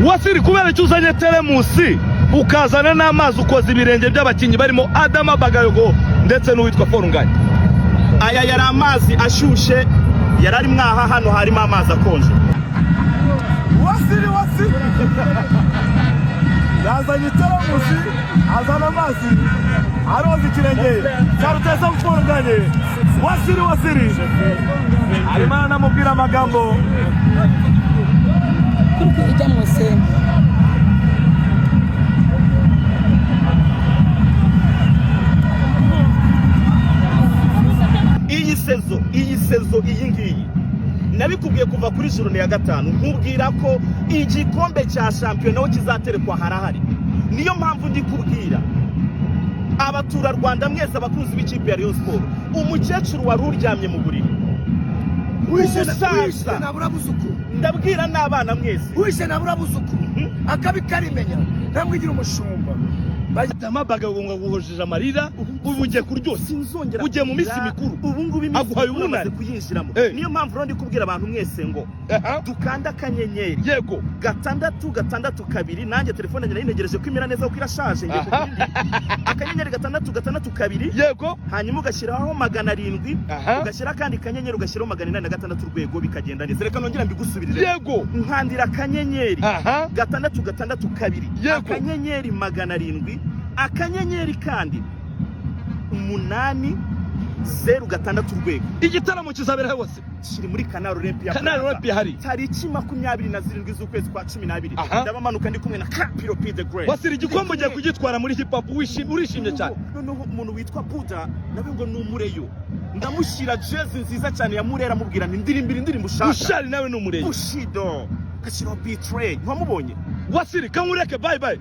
Wasiri kubera cyuzanye telemusi ukazana n'amazi ukoza ibirenge by'abakinyi barimo Adama Bagayogo ndetse n'uwitwa Forunganye. Aya yari amazi ashushe, yarari mwaha hano harimo amazi akonje. Wasiri yazanye telemusi azana amazi aroza ikirenge cyaruteza Forunganye. Wasiri arimo anamubwira amagambo kuko ijya mu sema. Iyi sezo iyi ngiyi nabikubwiye kuva kuri journée ya gatanu nkubwira ko igikombe cya champion naho kizaterekwa harahari. Niyo mpamvu ndi kubwira abatura Rwanda mwese abakunzi b'ikipe ya Rayon Sport, umukecuru wari uryamye mu buriri wishe nabura buzuku, ndabwira n'abana mwese wishe nabura buzuku akabi karimenya ntamwigira umushumba. Adama Bagayogo ngo guhojeje amarira ubuje kuryosa sinzongera uje mu misi mikuru ubu ngubu aguhaye umunani kuyinjiramo. Niyo mpamvu rero ndi kubwira abantu mwese ngo dukanda kanyenyeri yego 662 nanjye telefone yanjye ntegereje ko imira neza ko irashaje ngiye kubindi akanyenyeri 662 yego hanyuma ugashyiraho 700 ugashyira kandi kanyenyeri ugashyiraho 806 urwego bikagenda neza. Reka nongera mbigusubirire yego nkandira kanyenyeri 662 akanyenyeri 700 akanyenyeri kandi 806 urwego. Igitaramo kizabera hose kiri muri Canal Olympia hari tariki 27 z'ukwezi kwa 12 ndabamanuka ndi kumwe na Kapiropi the Great. Wasiri igikombe ugiye kugitwara muri hip hop urishimye cyane. Noneho umuntu witwa Buda nawe ngo numureyo ndamushyira jezi nziza cyane ya Murera mubwira nti indirimbo ushaka. Ushari nawe numureyo Bushido kashyiraho Betray ntiwamubonye. Wasiri kankureke bye.